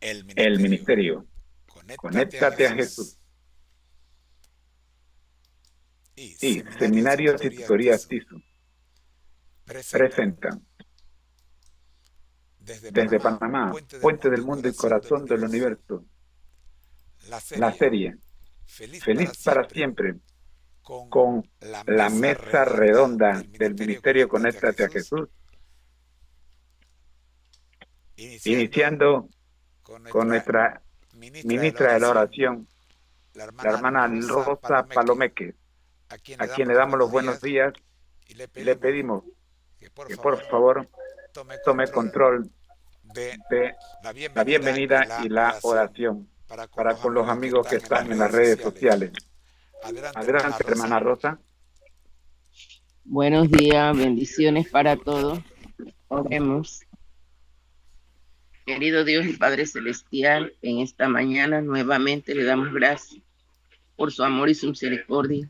El ministerio. Conéctate a Jesús. Y Seminarios y Tutorías TISU presentan desde Panamá, Puente del Mundo y Corazón del Universo, la serie Feliz para Siempre, con la mesa redonda del Ministerio Conéctate a Jesús, iniciando con nuestra ministra de la oración, la hermana Rosa Palomeque, a quien le damos los buenos días y le pedimos que por favor tome control de la bienvenida y la oración para con los amigos que están en las redes sociales. Adelante, hermana Rosa. Buenos días, bendiciones para todos. Oremos. Querido Dios y Padre Celestial, en esta mañana nuevamente le damos gracias por su amor y su misericordia,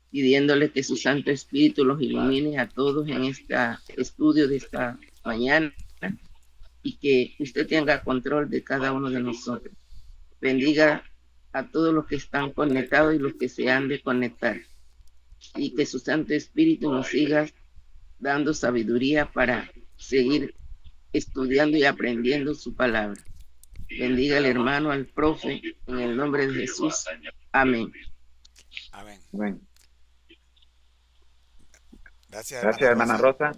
pidiéndole que su Santo Espíritu los ilumine a todos en este estudio de esta mañana y que usted tenga control de cada uno de nosotros. Bendiga a todos los que están conectados y los que se han de conectar, y que su Santo Espíritu nos siga dando sabiduría para seguir estudiando y aprendiendo su palabra. Bendiga al hermano, al profe, en el nombre de Jesús. Amén. Amén. Gracias, hermana Rosa.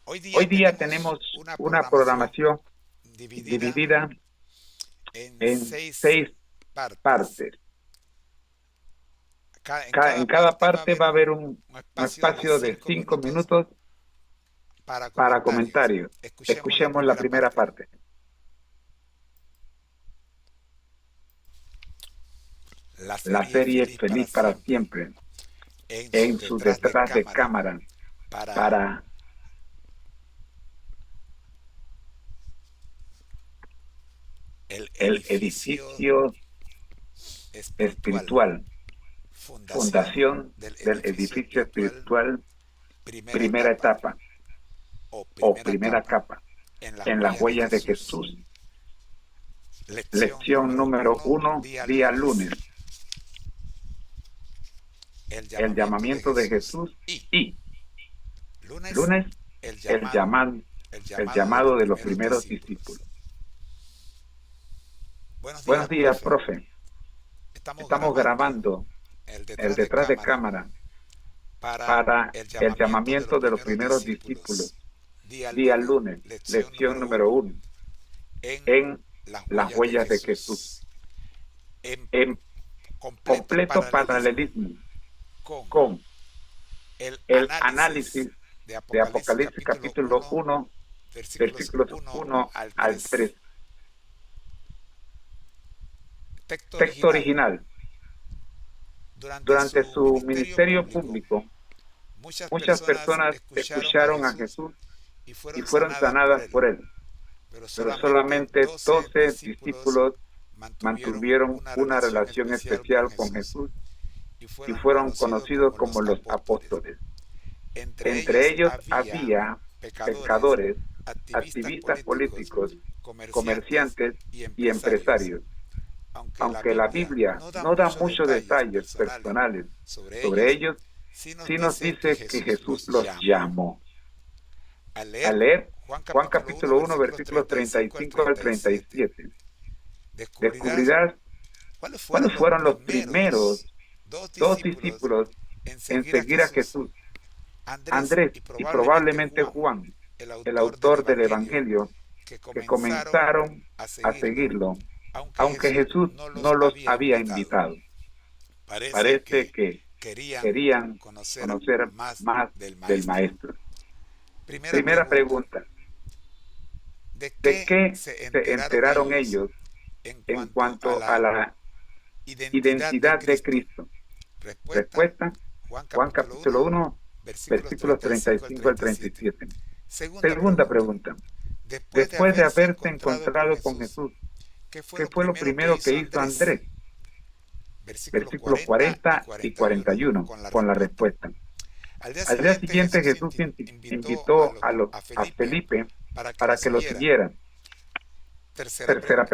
Hoy día tenemos una programación dividida en 6 partes. En cada parte va a haber un espacio de 5 minutos para comentarios. Escuchemos la primera parte. La serie Feliz para Siempre, en su detrás de cámara, para el edificio espiritual, fundación del edificio espiritual, primera etapa o primera capa, en las huellas de Jesús. Lección número 1, día lunes. El llamamiento de Jesús y lunes, el llamado de los primeros discípulos. Buenos días, profe. Estamos grabando el detrás de cámara para el llamamiento de los primeros discípulos. Día lunes, lección número 1, en las huellas de Jesús. En completo paralelismo con el análisis de Apocalipsis capítulo 1, versículos 1 al 3. Texto original. Durante su ministerio público, muchas personas escucharon a Jesús y fueron sanadas por él, pero solamente 12 discípulos mantuvieron una relación especial con Jesús y fueron conocidos como los apóstoles. Entre ellos había pescadores, activistas políticos, comerciantes y empresarios. Aunque la Biblia no da muchos detalles personales sobre ellos, sí nos dice que Jesús los llamó. Al leer Juan capítulo 1, versículos 35 al 37, descubrirás cuáles fueron los primeros 2 discípulos en seguir a Jesús. Andrés y probablemente Juan, el autor del Evangelio, que comenzaron a seguirlo, aunque Jesús no los había invitado. Parece que querían conocer más del Maestro. Primera pregunta. ¿De qué se enteraron ellos en cuanto a la identidad de Cristo? Respuesta, Juan capítulo 1, versículos 35 al 37. Segunda pregunta. Después de haberse encontrado con Jesús, ¿qué fue lo primero que hizo Andrés? Versículos 40 y 41, con la respuesta. Al día siguiente Jesús invitó a Felipe para que lo siguieran. Tercera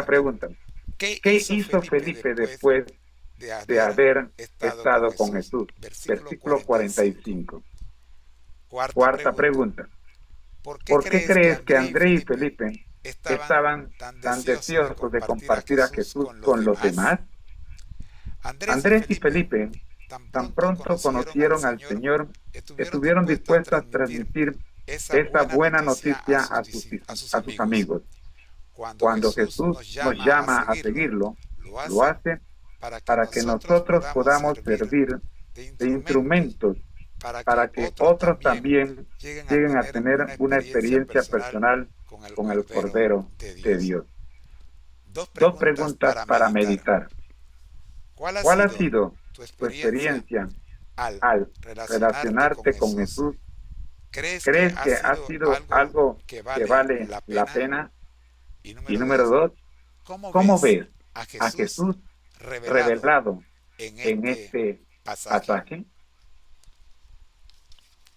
pregunta. ¿Qué hizo Felipe después de haber estado con Jesús? Versículo 45. Cuarta pregunta. ¿Por qué crees que Andrés y Felipe estaban tan deseosos de compartir a Jesús con los demás? Andrés y Felipe, tan pronto conocieron al Señor, estuvieron dispuestos a transmitir esa buena noticia a sus amigos. Cuando Jesús nos llama a seguirlo, lo hace para que nosotros podamos servir de instrumentos para que otros también lleguen a tener una experiencia personal con el Cordero de Dios. Dos preguntas para meditar. ¿Cuál ha sido tu experiencia al relacionarte con Jesús? ¿Crees que ha sido algo que vale la pena? Y número dos, ¿cómo ves a Jesús revelado en este pasaje?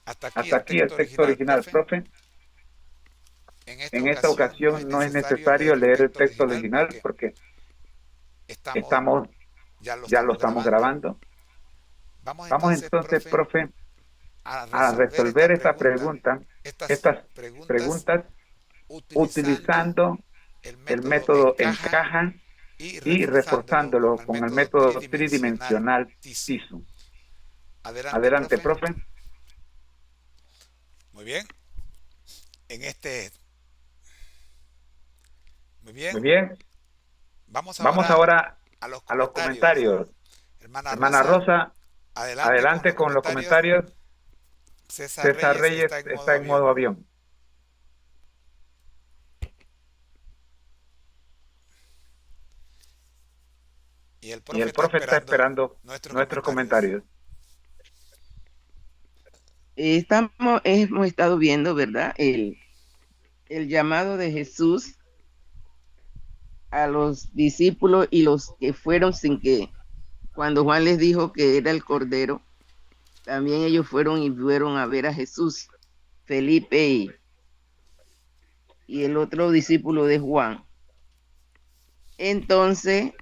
Hasta aquí el texto original, profe. En esta ocasión no es necesario leer el texto original porque ya lo estamos grabando. Vamos entonces, profe, a resolver esta pregunta, estas preguntas utilizando el método encaja y reforzándolo con el método tridimensional TISU. Adelante, profe. Muy bien. Muy bien. Vamos ahora a los comentarios. Hermana Rosa, adelante con los comentarios. César Reyes está en modo avión. Y el profe está esperando nuestros comentarios. Hemos estado viendo, ¿verdad? El llamado de Jesús a los discípulos y los que fueron sin que, cuando Juan les dijo que era el Cordero, también ellos fueron a ver a Jesús, Felipe y el otro discípulo de Juan. Entonces,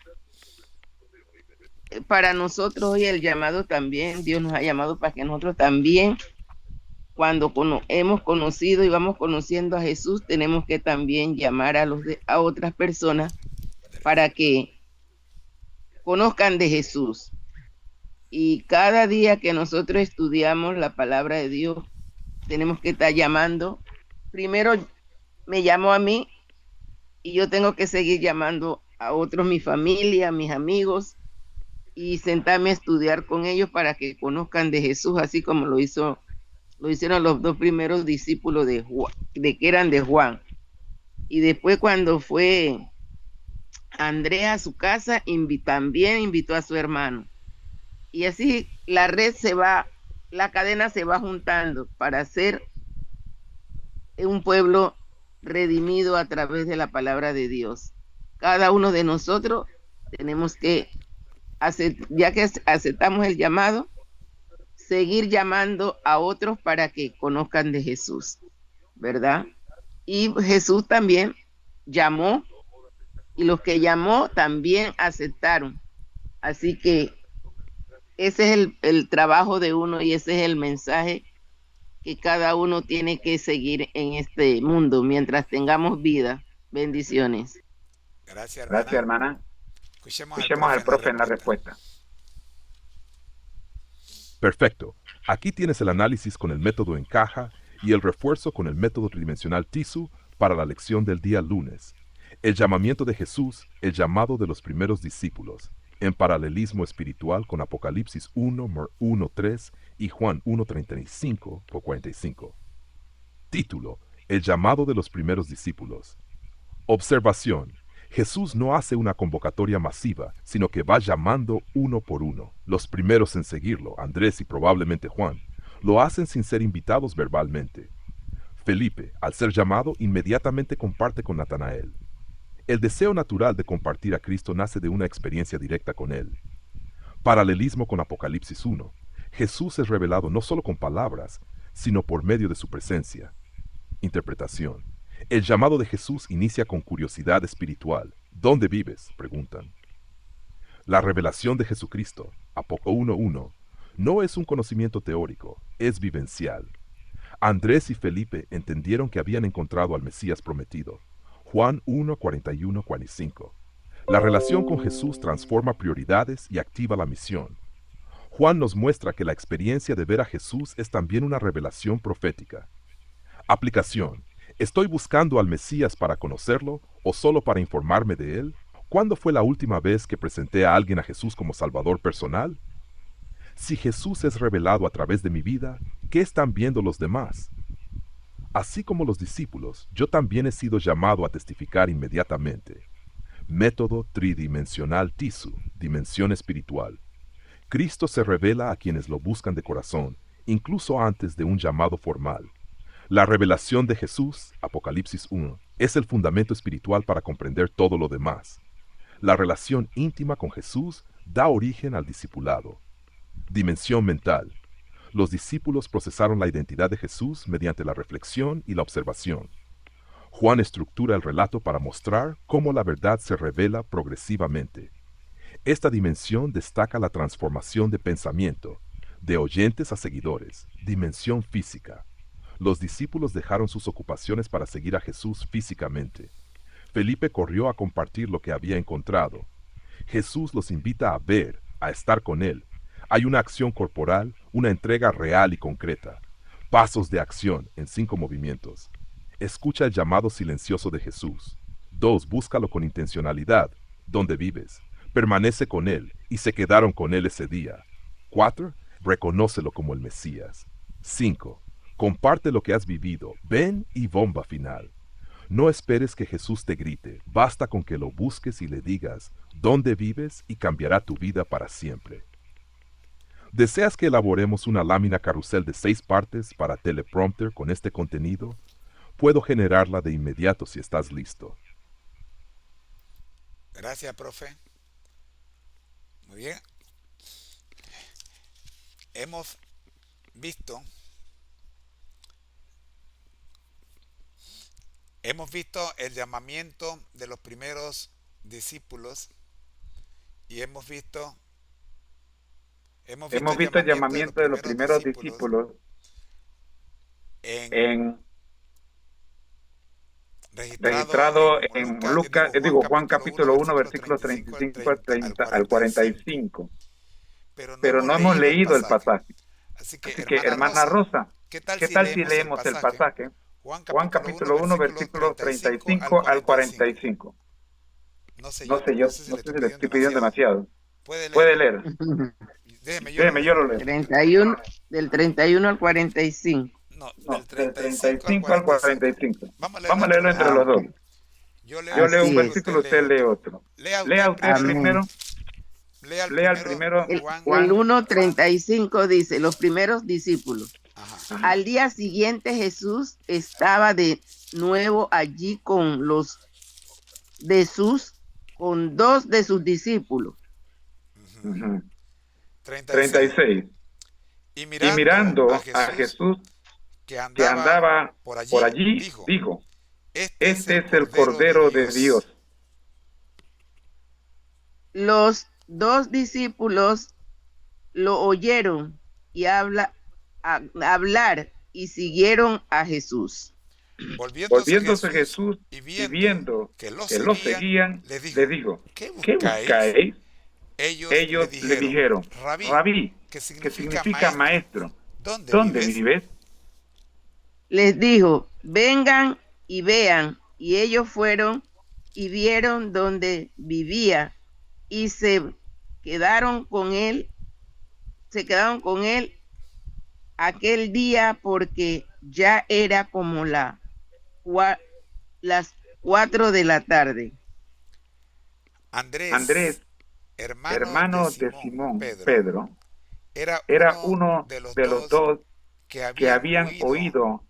para nosotros hoy el llamado también, Dios nos ha llamado para que nosotros también, cuando hemos conocido y vamos conociendo a Jesús, tenemos que también llamar a otras personas para que conozcan de Jesús. Y cada día que nosotros estudiamos la palabra de Dios, tenemos que estar llamando. Primero me llamó a mí y yo tengo que seguir llamando a otros, mi familia, mis amigos, y sentarme a estudiar con ellos para que conozcan de Jesús, así como lo hicieron los dos primeros discípulos de Juan, que eran de Juan. Y después cuando fue Andrés a su casa, también invitó a su hermano. Y así la cadena se va juntando para ser un pueblo redimido a través de la palabra de Dios. Cada uno de nosotros tenemos que, ya que aceptamos el llamado, seguir llamando a otros para que conozcan de Jesús, ¿verdad? Y Jesús también llamó, y los que llamó también aceptaron. Así que ese es el trabajo de uno y ese es el mensaje que cada uno tiene que seguir en este mundo mientras tengamos vida. Bendiciones. Gracias, hermana. Escuchemos al profe en la respuesta. Perfecto. Aquí tienes el análisis con el método encaja y el refuerzo con el método tridimensional TISU para la lección del día lunes. El llamamiento de Jesús, el llamado de los primeros discípulos, en paralelismo espiritual con Apocalipsis 1:3 y Juan 1:35-45. Título: El llamado de los primeros discípulos. Observación: Jesús no hace una convocatoria masiva, sino que va llamando uno por uno. Los primeros en seguirlo, Andrés y probablemente Juan, lo hacen sin ser invitados verbalmente. Felipe, al ser llamado, inmediatamente comparte con Natanael. El deseo natural de compartir a Cristo nace de una experiencia directa con Él. Paralelismo con Apocalipsis 1. Jesús es revelado no solo con palabras, sino por medio de su presencia. Interpretación. El llamado de Jesús inicia con curiosidad espiritual. ¿Dónde vives?, preguntan. La revelación de Jesucristo, Apocalipsis 1:1, no es un conocimiento teórico, es vivencial. Andrés y Felipe entendieron que habían encontrado al Mesías prometido. Juan 1:41-45. La relación con Jesús transforma prioridades y activa la misión. Juan nos muestra que la experiencia de ver a Jesús es también una revelación profética. Aplicación. ¿Estoy buscando al Mesías para conocerlo o solo para informarme de él? ¿Cuándo fue la última vez que presenté a alguien a Jesús como Salvador personal? Si Jesús es revelado a través de mi vida, ¿qué están viendo los demás? Así como los discípulos, yo también he sido llamado a testificar inmediatamente. Método tridimensional TISU, dimensión espiritual. Cristo se revela a quienes lo buscan de corazón, incluso antes de un llamado formal. La revelación de Jesús, Apocalipsis 1, es el fundamento espiritual para comprender todo lo demás. La relación íntima con Jesús da origen al discipulado. Dimensión mental. Los discípulos procesaron la identidad de Jesús mediante la reflexión y la observación. Juan estructura el relato para mostrar cómo la verdad se revela progresivamente. Esta dimensión destaca la transformación de pensamiento, de oyentes a seguidores, dimensión física. Los discípulos dejaron sus ocupaciones para seguir a Jesús físicamente. Felipe corrió a compartir lo que había encontrado. Jesús los invita a ver, a estar con él. Hay una acción corporal, una entrega real y concreta. Pasos de acción en 5 movimientos. Escucha el llamado silencioso de Jesús. 2. Búscalo con intencionalidad. ¿Dónde vives? Permanece con él, y se quedaron con él ese día. 4. Reconócelo como el Mesías. 5. Comparte lo que has vivido. Ven y bomba final. No esperes que Jesús te grite. Basta con que lo busques y le digas dónde vives y cambiará tu vida para siempre. ¿Deseas que elaboremos una lámina carrusel de 6 partes para teleprompter con este contenido? Puedo generarla de inmediato si estás listo. Gracias, profe. Muy bien. Hemos visto el llamamiento de los primeros discípulos y hemos visto el llamamiento de los primeros discípulos registrado en Juan capítulo 1, versículos 35 al 45. Pero no hemos leído el pasaje. Así que, hermana Rosa, ¿qué tal si leemos el pasaje? Juan capítulo 1, versículos 35 al 45. No sé si le estoy pidiendo demasiado. Puede leer. Déjeme, yo lo leo. 31, del 31 al 45. No, del 35 al 45. Vamos a leerlo entre los dos. Yo leo un versículo, usted lee otro. Lea usted primero. Lea el primero. El 1:35 dice, los primeros discípulos. Ajá. Al día siguiente Jesús estaba de nuevo allí con dos de sus discípulos. 36. Y mirando a Jesús que andaba por allí, dijo, este es el Cordero de Dios. Los 2 discípulos lo oyeron y hablar y siguieron a Jesús. Volviéndose Jesús y viendo que lo seguían, le dijo, ¿qué buscáis? Ellos le dijeron, Rabí, que significa maestro, ¿dónde vives? Les dijo, vengan y vean. Y ellos fueron y vieron donde vivía y se quedaron con él aquel día porque ya era como las 4 de la tarde. Andrés, hermano de Simón Pedro, era uno de los 2 que habían oído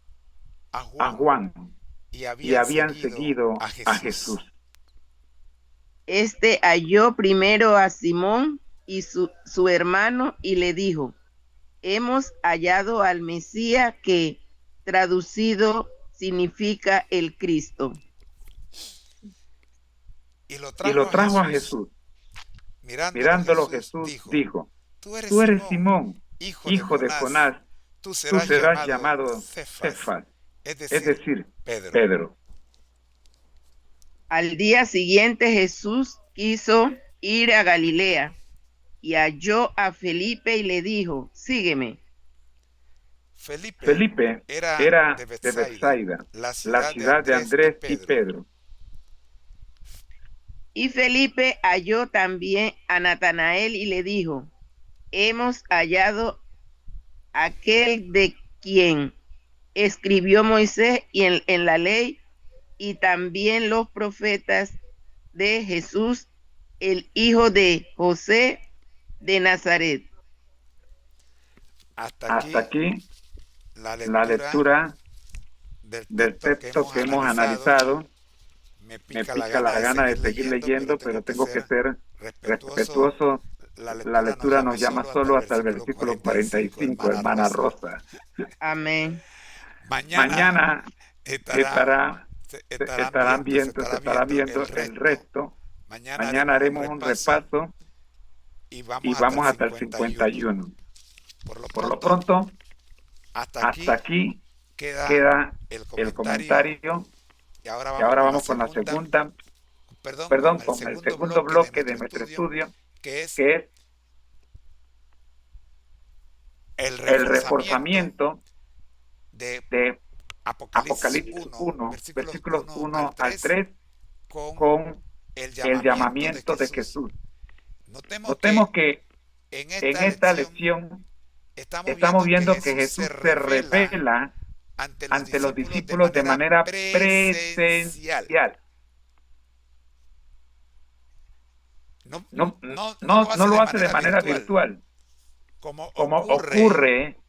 a Juan y habían seguido a Jesús. Este halló primero a Simón y su hermano y le dijo, hemos hallado al Mesías, que traducido significa el Cristo. Y lo trajo a Jesús. Mirándolo Jesús dijo, tú eres Simón, hijo de Jonás, tú serás llamado Cefas, es decir, Pedro. Al día siguiente Jesús quiso ir a Galilea y halló a Felipe y le dijo, sígueme. Felipe era de Betsaida, la ciudad de Andrés y Pedro. Y Felipe halló también a Natanael y le dijo, hemos hallado aquel de quien escribió Moisés y en la ley y también los profetas, de Jesús, el hijo de José de Nazaret. Hasta aquí la lectura del texto que hemos analizado. Me pica la gana de seguir leyendo, pero tengo que ser respetuoso. La lectura nos llama solo hasta el versículo 45, hermana Rosa. Amén. Mañana estarán viendo el resto. Mañana haremos un repaso y vamos hasta el 51. Por lo pronto, hasta aquí queda el comentario. Y ahora vamos con la segunda, con el segundo bloque de nuestro estudio, que es el reforzamiento de Apocalipsis 1, versículos 1 al 3, con el llamamiento de Jesús. Notemos que en esta lección estamos viendo que Jesús se revela ante los discípulos de manera presencial. No lo hace de manera virtual, como ocurre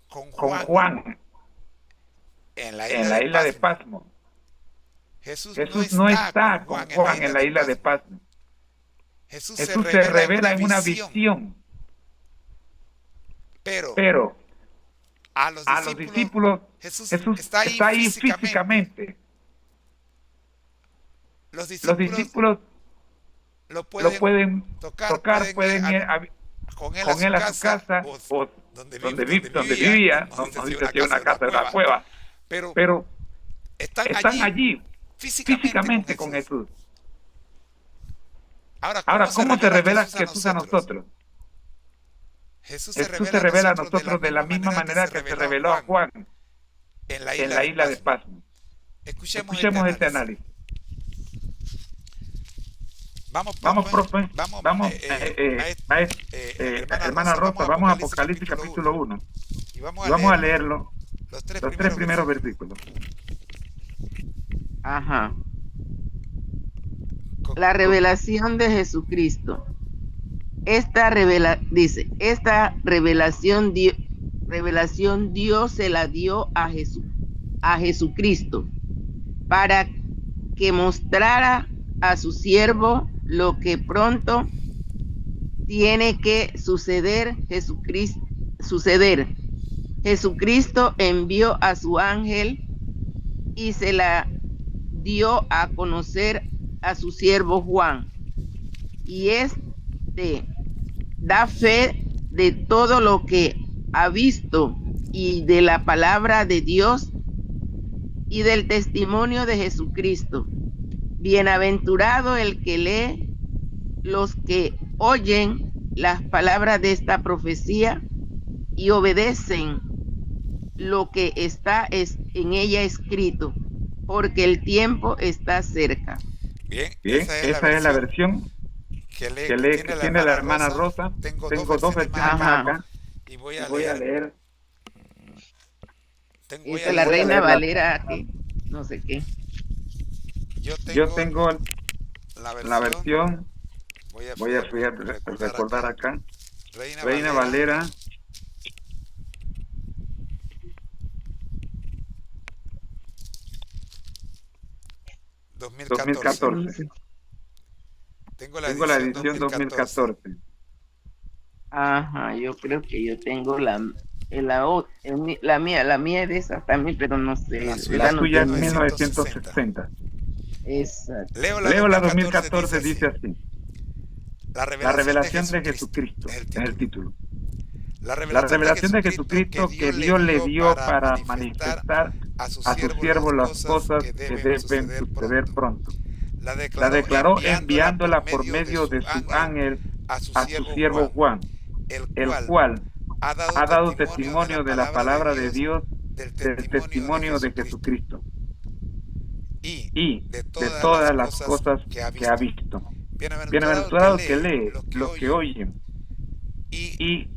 con Juan en la isla de Patmos. Jesús no está con Juan en la isla de Patmos. Jesús se revela en una visión, pero a los discípulos Jesús está ahí físicamente. Los discípulos lo pueden tocar, pueden ir con él a su casa, o donde vivía, no dice que una casa, una cueva, pero están allí físicamente con Jesús. Ahora, ¿cómo se revela Jesús a nosotros? Jesús se revela a nosotros de la misma manera que se reveló a Juan en la isla de Patmos. Escuchemos este análisis. Vamos, profe. Vamos, hermana Rosa, vamos a Apocalipsis capítulo 1. Y vamos a leerlo, los tres primeros versículos. Ajá. La revelación de Jesucristo. Esta revelación Dios se la dio a Jesucristo para que mostrara a su siervo lo que pronto tiene que suceder. Jesucristo envió a su ángel y se la dio a conocer a su siervo Juan, y da fe de todo lo que ha visto y de la palabra de Dios y del testimonio de Jesucristo. Bienaventurado el que lee, los que oyen las palabras de esta profecía y obedecen lo que está en ella escrito, porque el tiempo está cerca. Bien, esa es la versión que tiene la hermana Rosa. Tengo dos versiones acá y voy a leer. Esta es la Reina Valera, que no sé qué. Yo tengo la versión, voy a recordar acá, Reina Valera 2014. Tengo la edición 2014. Ajá, yo creo que yo tengo la La mía es de esa también, pero no sé. La tuya es 1960. 1960. Exacto. Leo la 2014, dice así. La La revelación de Jesucristo es el título. La revelación de Jesucristo que Dios le dio para manifestar a sus siervos las cosas que deben suceder pronto. La declaró enviándola por medio de su ángel a su siervo Juan, el cual ha dado testimonio de la palabra de Dios, del testimonio de Jesucristo y de todas las cosas que ha visto. Bienaventurado el que lee, los que oyen y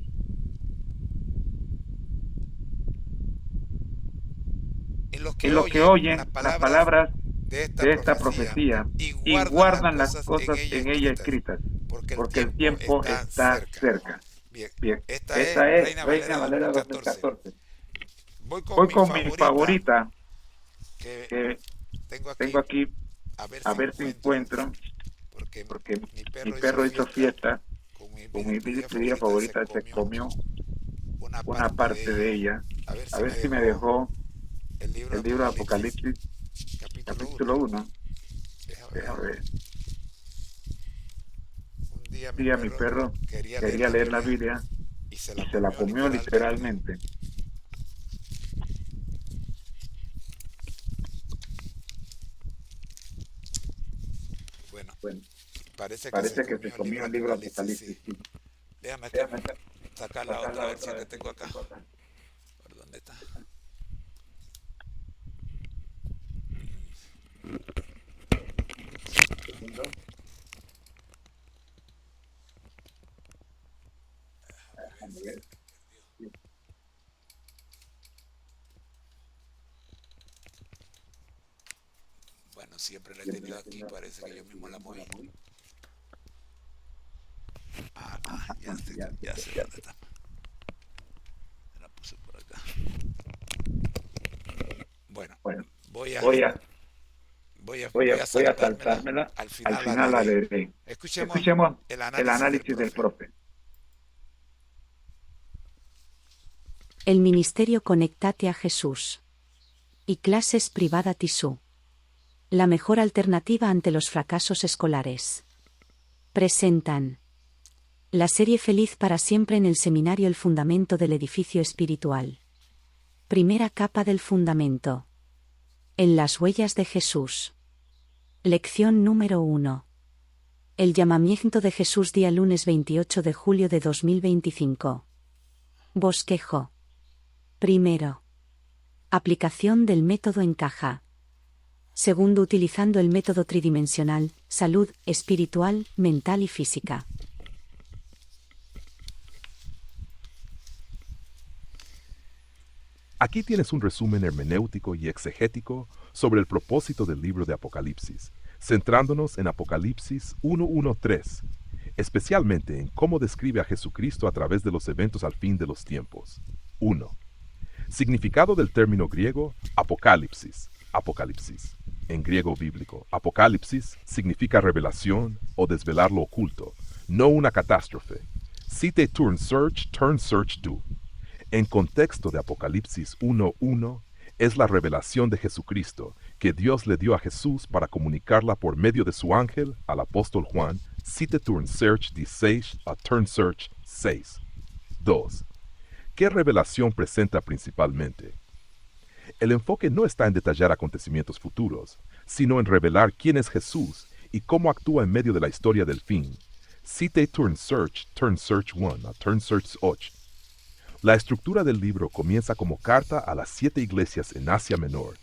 los que oyen las palabras de esta profecía y guardan las cosas en ella escritas, porque el tiempo está cerca. Bien, esta es Reina Valera 2014. Voy con mi favorita, que tengo aquí, a ver si encuentro, porque mi perro hizo fiesta con mi día favorita, se comió una parte de ella. A ver si me dejó el libro de Apocalipsis, capítulo 1. Déjame ver. Un día mi perro quería leer la Biblia y se la comió literalmente. Bueno, parece que se comió el libro de Apocalipsis. Sí. Déjame sacar la otra versión que tengo acá. ¿Por dónde está? Bueno, siempre la he tenido aquí, parece que yo mismo la moví. Ya sé dónde está. La puse por acá. Bueno, voy a saltármela. Al final la leeré. Escuchemos el análisis del profe. El ministerio Conectate a Jesús y clases privada TISU. La mejor alternativa ante los fracasos escolares. Presentan la serie Feliz para siempre en el seminario El fundamento del edificio espiritual. Primera capa del fundamento. En las huellas de Jesús. Lección número 1. El llamamiento de Jesús, día lunes 28 de julio de 2025. Bosquejo. Primero. Aplicación del método en caja. Segundo, utilizando el método tridimensional, salud, espiritual, mental y física. Aquí tienes un resumen hermenéutico y exegético sobre el propósito del libro de Apocalipsis, centrándonos en Apocalipsis 1:1-3, especialmente en cómo describe a Jesucristo a través de los eventos al fin de los tiempos. 1. Significado del término griego apocalipsis, apocalipsis. En griego bíblico, apocalipsis significa revelación o desvelar lo oculto, no una catástrofe. Cite turn search do. En contexto de Apocalipsis 1:1, es la revelación de Jesucristo que Dios le dio a Jesús para comunicarla por medio de su ángel al apóstol Juan. Cite turn search 16 a turn search 6. 2. ¿Qué revelación presenta principalmente? El enfoque no está en detallar acontecimientos futuros, sino en revelar quién es Jesús y cómo actúa en medio de la historia del fin. Cite turn search 1 a turn search 8. La estructura del libro comienza como carta a las 7 iglesias en Asia Menor,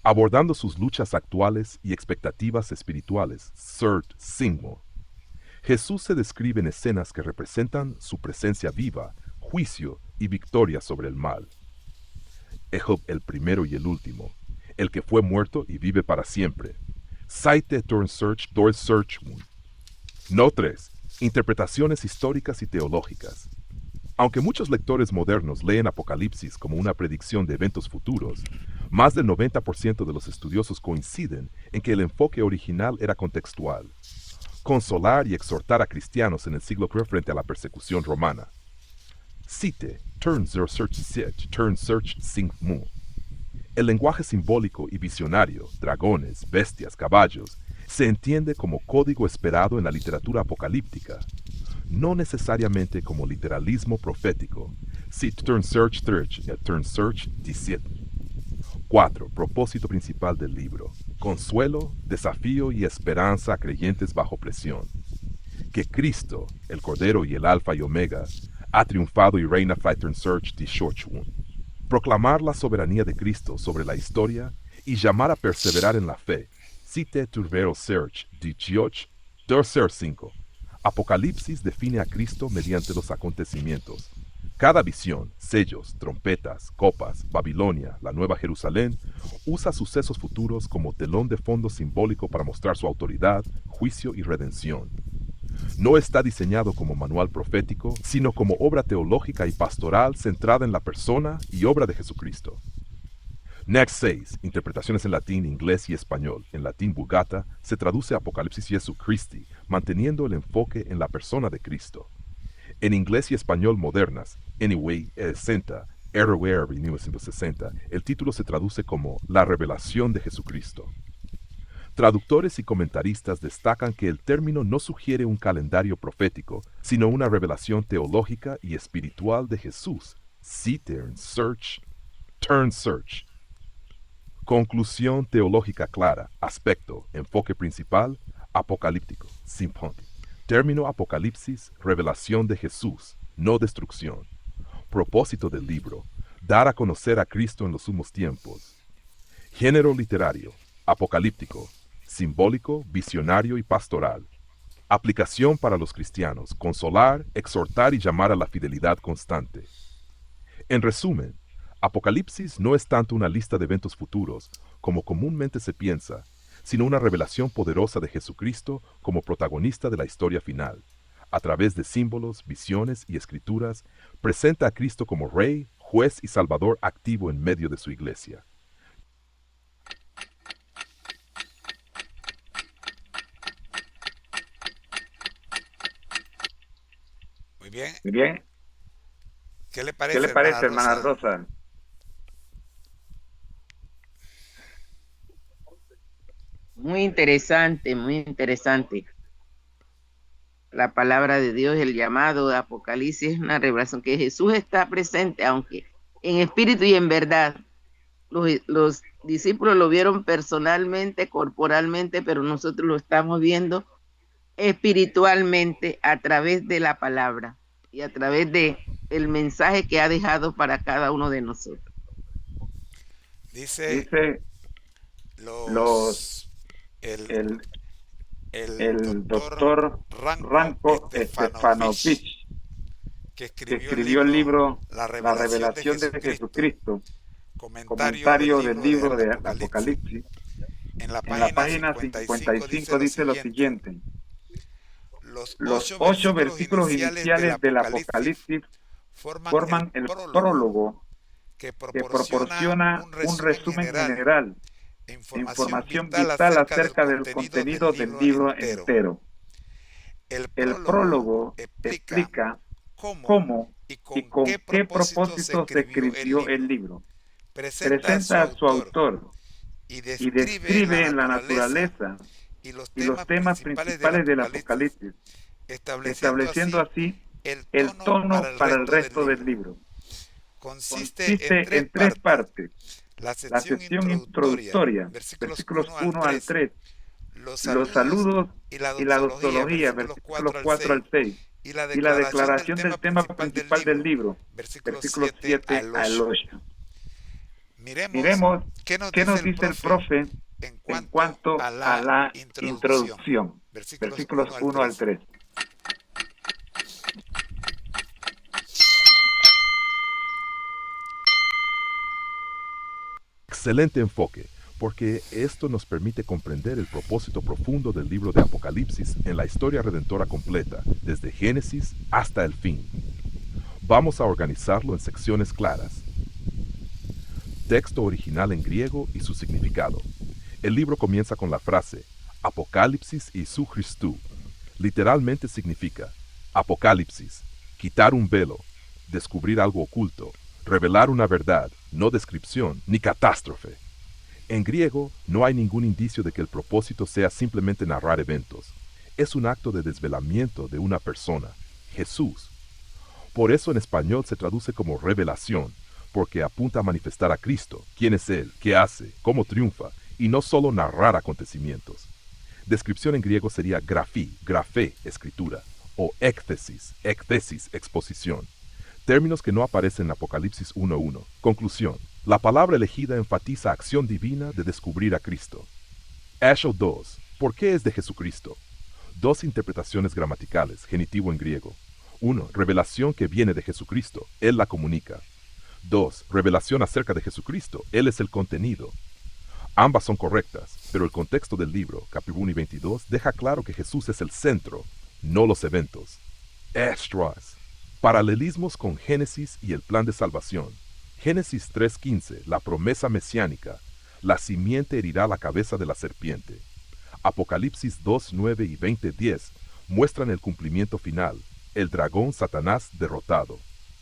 abordando sus luchas actuales y expectativas espirituales. Cert 5. Jesús se describe en escenas que representan su presencia viva, juicio y victoria sobre el mal. Job el primero y el último, el que fue muerto y vive para siempre. Cite turn search 1. No 3. Interpretaciones históricas y teológicas. Aunque muchos lectores modernos leen Apocalipsis como una predicción de eventos futuros, más del 90% de los estudiosos coinciden en que el enfoque original era contextual. Consolar y exhortar a cristianos en el siglo I frente a la persecución romana. Cite, turn zur search sit, turn search sing mu. El lenguaje simbólico y visionario, dragones, bestias, caballos, se entiende como código esperado en la literatura apocalíptica, no necesariamente como literalismo profético. Sit, turn search, turn search, dicit. 4. Propósito principal del libro. Consuelo, desafío y esperanza a creyentes bajo presión. Que Cristo, el Cordero y el Alfa y Omega, ha triunfado y reina Turn Search die Schorchun. Proclamar la soberanía de Cristo sobre la historia y llamar a perseverar en la fe. Cite Turvero Search die Gioch, der Search 5. Apocalipsis define a Cristo mediante los acontecimientos. Cada visión, sellos, trompetas, copas, Babilonia, la Nueva Jerusalén, usa sucesos futuros como telón de fondo simbólico para mostrar su autoridad, juicio y redención. No está diseñado como manual profético, sino como obra teológica y pastoral centrada en la persona y obra de Jesucristo. Next 6. Interpretaciones en latín, inglés y español. En latín Vulgata se traduce Apocalipsis Jesu Christi, manteniendo el enfoque en la persona de Cristo. En inglés y español modernas, Anyway 60, Everywhere 1960, el título se traduce como La revelación de Jesucristo. Traductores y comentaristas destacan que el término no sugiere un calendario profético, sino una revelación teológica y espiritual de Jesús. Cite, turn search. Conclusión teológica clara, aspecto, enfoque principal, apocalíptico, simpón. Término Apocalipsis, revelación de Jesús, no destrucción. Propósito del libro, dar a conocer a Cristo en los últimos tiempos. Género literario, apocalíptico, simbólico, visionario y pastoral. Aplicación para los cristianos, consolar, exhortar y llamar a la fidelidad constante. En resumen, Apocalipsis no es tanto una lista de eventos futuros, como comúnmente se piensa, sino una revelación poderosa de Jesucristo como protagonista de la historia final. A través de símbolos, visiones y escrituras, presenta a Cristo como Rey, Juez y Salvador activo en medio de su iglesia. Muy bien. Muy bien. ¿Qué le ¿Qué le parece, hermana Rosa? Muy interesante, muy interesante. La palabra de Dios, el llamado de Apocalipsis, es una revelación que Jesús está presente, aunque en espíritu y en verdad. Los discípulos lo vieron personalmente, corporalmente, pero nosotros lo estamos viendo espiritualmente a través de la palabra y a través de el mensaje que ha dejado para cada uno de nosotros. Dice el doctor Ranko Stefanovic, que escribió el libro La revelación de Jesucristo, comentario del libro de Apocalipsis. En la página 55 dice lo siguiente: los 8 versículos iniciales del Apocalipsis forman el prólogo que proporciona un resumen general, información vital acerca del contenido del libro entero. El prólogo explica cómo y con qué propósito se escribió el libro. Presenta a su autor y describe en la naturaleza y los temas principales del Apocalipsis, estableciendo así el tono para el resto del libro. Consiste en 3 partes. La sección introductoria, versículos 1 al 3, los saludos y la doxología, versículos 4 al 6, y la declaración del tema principal del libro, versículos 7 al 8. Miremos qué nos dice el profe en cuanto a la introducción, versículos 1 al 3. Excelente enfoque, porque esto nos permite comprender el propósito profundo del libro de Apocalipsis en la historia redentora completa, desde Génesis hasta el fin. Vamos a organizarlo en secciones claras. Texto original en griego y su significado. El libro comienza con la frase Apocalipsis Iesou Christou. Literalmente significa Apocalipsis, quitar un velo, descubrir algo oculto, revelar una verdad, no descripción ni catástrofe. En griego no hay ningún indicio de que el propósito sea simplemente narrar eventos. Es un acto de desvelamiento de una persona, Jesús. Por eso en español se traduce como revelación, porque apunta a manifestar a Cristo, quién es Él, qué hace, cómo triunfa, y no solo narrar acontecimientos. Descripción en griego sería grafé, escritura, o ekthesis, exposición. Términos que no aparecen en Apocalipsis 1:1. Conclusión. La palabra elegida enfatiza acción divina de descubrir a Cristo. Asho 2. ¿Por qué es de Jesucristo? Dos interpretaciones gramaticales, genitivo en griego. 1. Revelación que viene de Jesucristo, Él la comunica. 2. Revelación acerca de Jesucristo, Él es el contenido. Ambas son correctas, pero el contexto del libro, Capibuni 22, deja claro que Jesús es el centro, no los eventos. Estras. Paralelismos con Génesis y el plan de salvación. Génesis 3:15, la promesa mesiánica. La simiente herirá la cabeza de la serpiente. Apocalipsis 2:9 y 20:10 muestran el cumplimiento final, el dragón Satanás derrotado.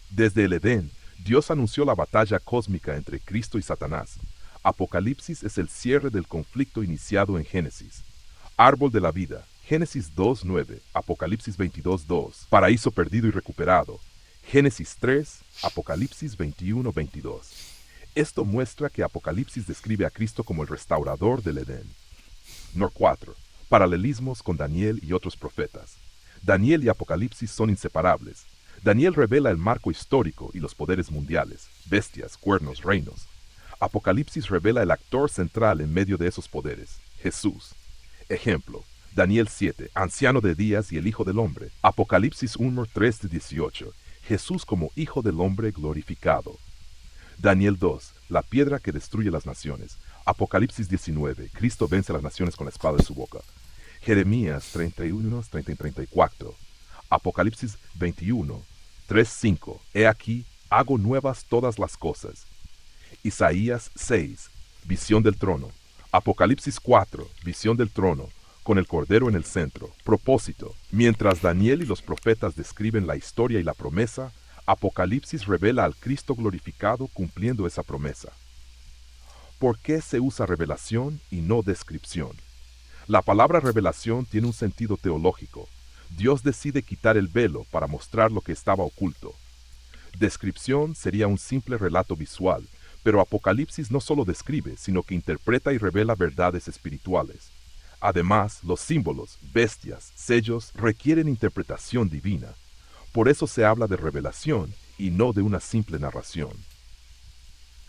Desde el Edén, Dios anunció la batalla cósmica entre Cristo y Satanás. Apocalipsis es el cierre del conflicto iniciado en Génesis. Árbol de la vida, Génesis 2:9, Apocalipsis 22:2, paraíso perdido y recuperado. Génesis 3, Apocalipsis 21:22. Esto muestra que Apocalipsis describe a Cristo como el restaurador del Edén. 4. Paralelismos con Daniel y otros profetas. Daniel y Apocalipsis son inseparables. Daniel revela el marco histórico y los poderes mundiales, bestias, cuernos, reinos. Apocalipsis revela el actor central en medio de esos poderes, Jesús. Ejemplo, Daniel 7, anciano de días y el Hijo del Hombre. Apocalipsis 1:3-18, Jesús como Hijo del Hombre glorificado. Daniel 2, la piedra que destruye las naciones. Apocalipsis 19, Cristo vence a las naciones con la espada de su boca. Jeremías 31:30-34. Apocalipsis 21, 3:5, he aquí, hago nuevas todas las cosas. Isaías 6, visión del trono. Apocalipsis 4, visión del trono, con el Cordero en el centro. Propósito, mientras Daniel y los profetas describen la historia y la promesa, Apocalipsis revela al Cristo glorificado cumpliendo esa promesa. ¿Por qué se usa revelación y no descripción? La palabra revelación tiene un sentido teológico. Dios decide quitar el velo para mostrar lo que estaba oculto. Descripción sería un simple relato visual, pero Apocalipsis no solo describe, sino que interpreta y revela verdades espirituales. Además, los símbolos, bestias, sellos requieren interpretación divina. Por eso se habla de revelación y no de una simple narración.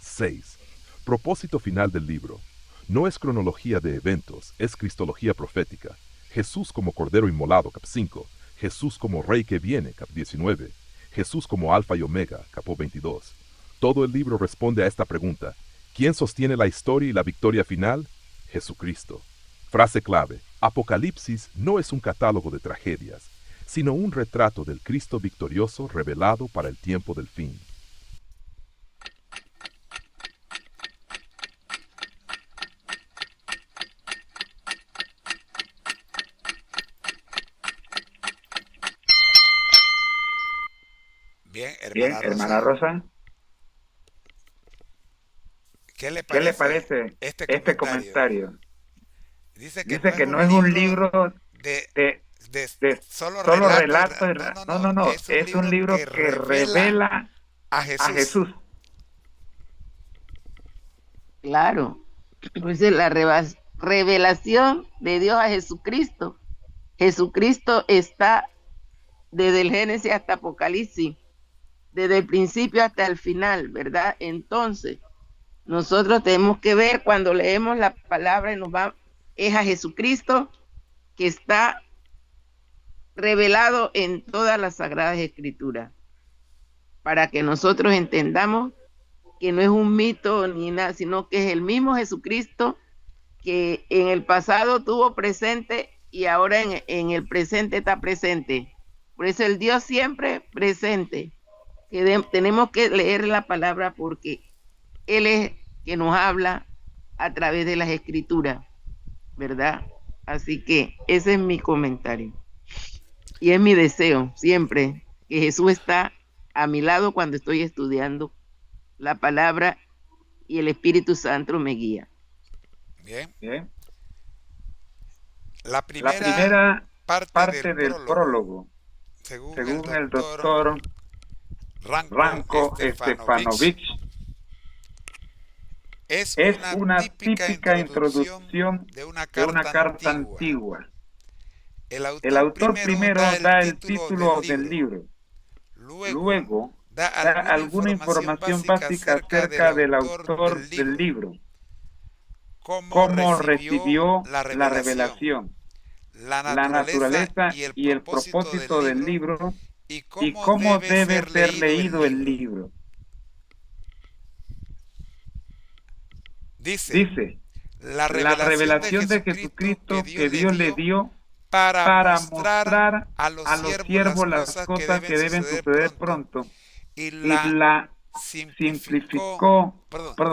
6. Propósito final del libro. No es cronología de eventos, es cristología profética. Jesús como Cordero inmolado, cap 5. Jesús como Rey que viene, cap 19. Jesús como Alfa y Omega, capó 22. Todo el libro responde a esta pregunta. ¿Quién sostiene la historia y la victoria final? Jesucristo. Frase clave. Apocalipsis no es un catálogo de tragedias, sino un retrato del Cristo victorioso revelado para el tiempo del fin. Bien, Bien, hermana Rosa. ¿Qué le ¿Qué le parece este comentario? Dice Dice que no es un libro de solo relatos. No. Es Es un libro que revela a a Jesús. Claro, pues es la revelación de Dios a Jesucristo. Jesucristo está desde el Génesis hasta Apocalipsis, desde el principio hasta el final, ¿verdad? Entonces, nosotros tenemos que ver cuando leemos la palabra y es a Jesucristo que está revelado en todas las Sagradas Escrituras, para que nosotros entendamos que no es un mito ni nada, sino que es el mismo Jesucristo que en el pasado tuvo presente y ahora en el presente está presente. Por eso el Dios siempre presente. Tenemos que leer la palabra porque Él es que nos habla a través de las Escrituras, ¿verdad? Así que ese es mi comentario. Y es mi deseo siempre, que Jesús está a mi lado cuando estoy estudiando la palabra y el Espíritu Santo me guía. Bien. Bien. La La primera primera parte parte del del prólogo, según según el el doctor Ranko Stefanovich, es es una una típica típica introducción introducción de una de una carta carta antigua. antigua. El El autor autor primero da el título del libro, libro, luego luego da da alguna alguna información básica acerca del autor del libro, cómo recibió la revelación, la naturaleza y el propósito del libro y cómo debe ser leído el libro. Dice, la la revelación de Jesucristo Jesucristo que Dios le dio para para mostrar mostrar a los a los siervos siervos las las cosas que cosas deben que deben suceder suceder pronto pronto y y la la significó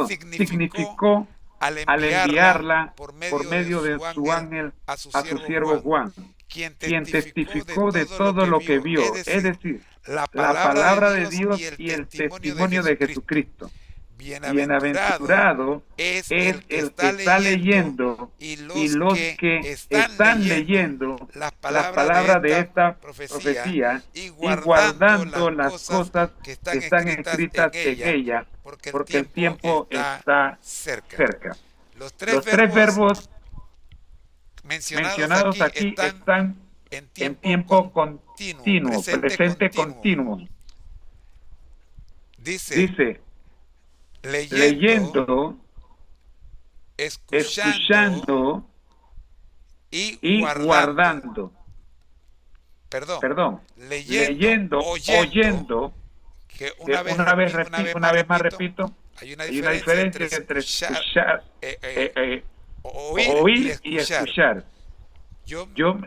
significó al al enviarla enviarla por por medio medio de de su su ángel ángel a su a su siervo siervo Juan, Juan, quien quien testificó de testificó de todo lo todo que lo que vio, vio, es decir, la la palabra de palabra de Dios Dios y el y el testimonio de testimonio de Jesucristo. Jesucristo. Bienaventurado Bienaventurado es es el que el que está está leyendo leyendo y y los los que que están están leyendo leyendo las las palabras de palabras de esta esta profecía profecía y y guardando las guardando las cosas cosas que que están están escritas escritas en en ella, ella, porque el porque el tiempo tiempo está está cerca. cerca. Los tres Los tres verbos verbos mencionados mencionados aquí aquí están están en en tiempo tiempo continuo, continuo, presente presente continuo. continuo. Dice, Dice, leyendo, leyendo, escuchando escuchando y y guardando. guardando. Perdón, Perdón, leyendo, leyendo, oyendo, oyendo, que que una vez más repito, hay una diferencia entre escuchar, oír y oír y escuchar. escuchar. Yo Yo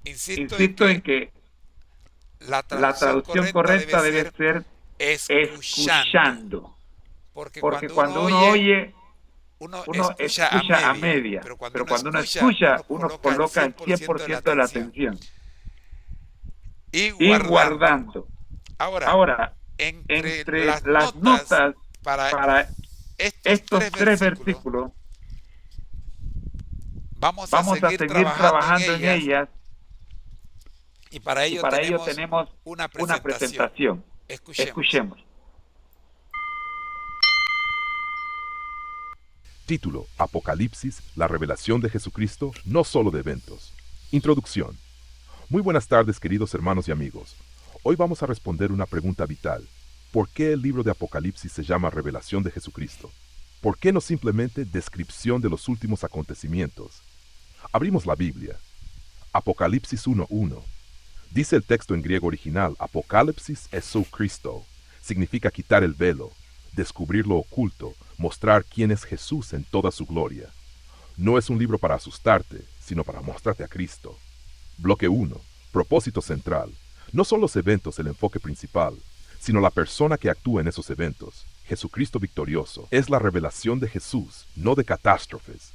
insisto en insisto en que que la la traducción traducción correcta debe correcta debe ser ser escuchando, escuchando, porque porque cuando uno cuando uno oye, oye, uno uno escucha escucha a media, pero cuando pero uno cuando uno escucha, escucha, uno uno coloca el coloca el 100% de la 100% de la atención. atención. Y Y guardando. guardando. Ahora, Ahora, entre entre las las notas notas para para estos estos tres tres versículos, versículos, vamos a vamos a seguir seguir trabajando en trabajando en ellas ellas y para y ello para ello tenemos tenemos una una presentación. presentación. Escuchemos. Escuchemos. Título: Apocalipsis, la revelación de Jesucristo, no solo de eventos. Introducción. Muy buenas tardes, queridos hermanos y amigos. Hoy vamos a responder una pregunta vital. ¿Por qué el libro de Apocalipsis se llama Revelación de Jesucristo? ¿Por qué no simplemente descripción de los últimos acontecimientos? Abrimos la Biblia. Apocalipsis 1:1. Dice el texto en griego original: Apocalipsis esou Christo. Significa quitar el velo, descubrir lo oculto, mostrar quién es Jesús en toda su gloria. No es un libro para asustarte, sino para mostrarte a Cristo. Bloque 1. Propósito central. No son los eventos el enfoque principal, sino la persona que actúa en esos eventos. Jesucristo victorioso. Es la revelación de Jesús, no de catástrofes.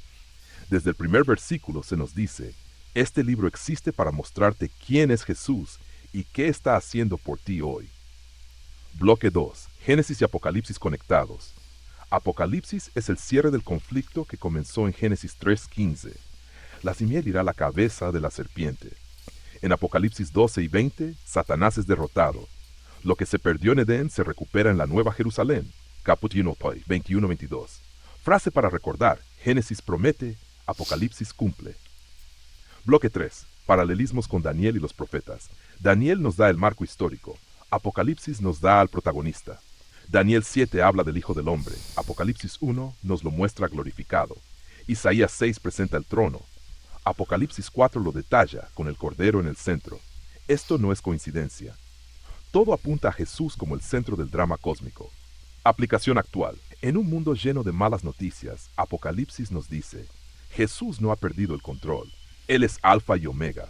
Desde el primer versículo se nos dice: este libro existe para mostrarte quién es Jesús y qué está haciendo por ti hoy. Bloque 2. Génesis y Apocalipsis conectados. Apocalipsis es el cierre del conflicto que comenzó en Génesis 3:15. La simiel irá a la cabeza de la serpiente. En Apocalipsis 12 y 20, Satanás es derrotado. Lo que se perdió en Edén se recupera en la Nueva Jerusalén. Caput 21-22. Frase para recordar: Génesis promete, Apocalipsis cumple. Bloque 3. Paralelismos con Daniel y los profetas. Daniel nos da el marco histórico. Apocalipsis nos da al protagonista. Daniel 7 habla del Hijo del Hombre. Apocalipsis 1 nos lo muestra glorificado. Isaías 6 presenta el trono. Apocalipsis 4 lo detalla, con el Cordero en el centro. Esto no es coincidencia. Todo apunta a Jesús como el centro del drama cósmico. Aplicación actual. En un mundo lleno de malas noticias, Apocalipsis nos dice: Jesús no ha perdido el control. Él es Alfa y Omega.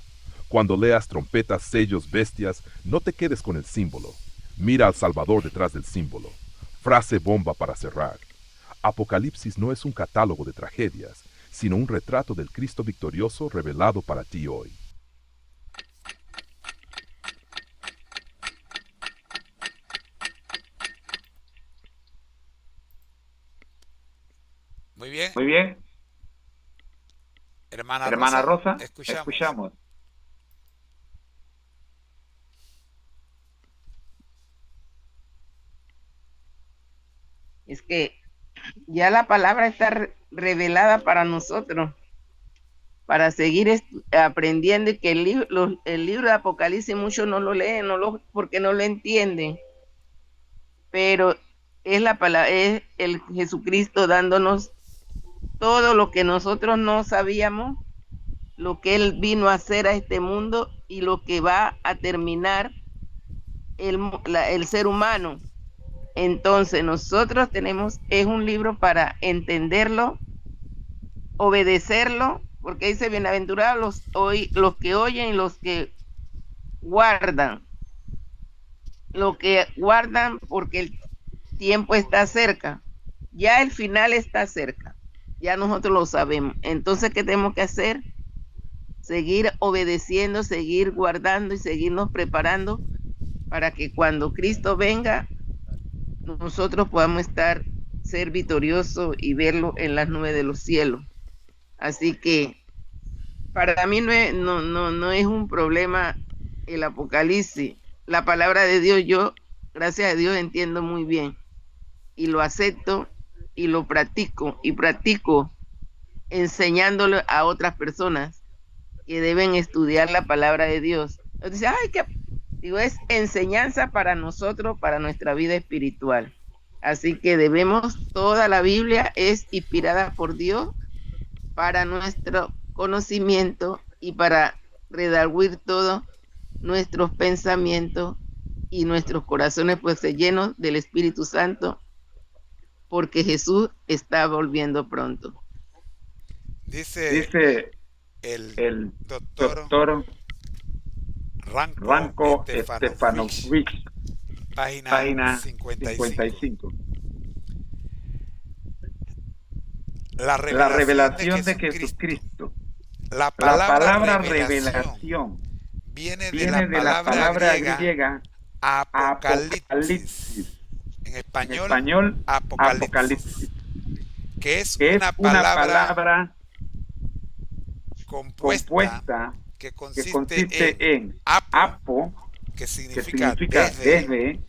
Cuando leas trompetas, sellos, bestias, no te quedes con el símbolo. Mira al Salvador detrás del símbolo. Frase bomba para cerrar. Apocalipsis no es un catálogo de tragedias, sino un retrato del Cristo victorioso revelado para ti hoy. Muy bien. Hermana Rosa, escuchamos. Es que ya la palabra está revelada para nosotros, para seguir aprendiendo, y que el libro de Apocalipsis muchos no lo leen, porque no lo entienden, pero es la palabra, es el Jesucristo dándonos todo lo que nosotros no sabíamos, lo que Él vino a hacer a este mundo y lo que va a terminar el ser humano. Entonces nosotros es un libro para entenderlo, obedecerlo, porque dice bienaventurados los que oyen y los que guardan. Lo que guardan, porque el tiempo está cerca. Ya el final está cerca. Ya nosotros lo sabemos. Entonces, ¿qué tenemos que hacer? Seguir obedeciendo, seguir guardando y seguirnos preparando para que cuando Cristo venga, nosotros podamos ser victoriosos y verlo en las nubes de los cielos. Así que para mí no es un problema el Apocalipsis. La palabra de Dios, yo, gracias a Dios, entiendo muy bien y lo acepto y lo practico, y practico enseñándolo a otras personas que deben estudiar la palabra de Dios. Entonces, es enseñanza para nosotros, para nuestra vida espiritual. Así que toda la Biblia es inspirada por Dios para nuestro conocimiento y para redarguir todos nuestros pensamientos y nuestros corazones pues se llenos del Espíritu Santo, porque Jesús está volviendo pronto. Dice el doctor Ranko Stefanovic, página 55. La revelación de Jesucristo. La palabra revelación viene de la palabra griega apocalipsis. En español, apocalipsis. Que es una palabra compuesta que consiste en apo, que significa desde,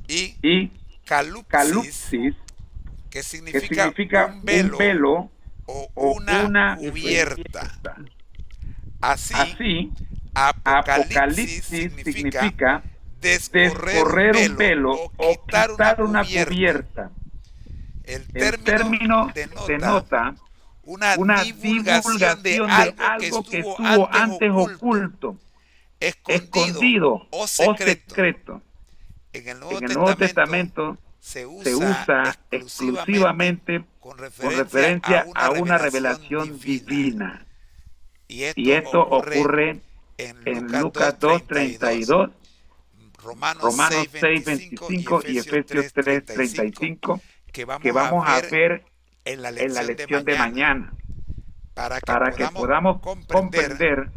y calupsis, que significa un velo o una cubierta. Así, apocalipsis significa descorrer un velo o quitar una cubierta. El término denota una divulgación de algo que estuvo antes oculto, escondido o secreto. En el Nuevo Testamento se usa exclusivamente con referencia a una revelación divina. Y esto ocurre en Lucas 2:32, Romanos 6:25 y Efesios 3:35, que vamos a ver en la lección de mañana, para que podamos comprender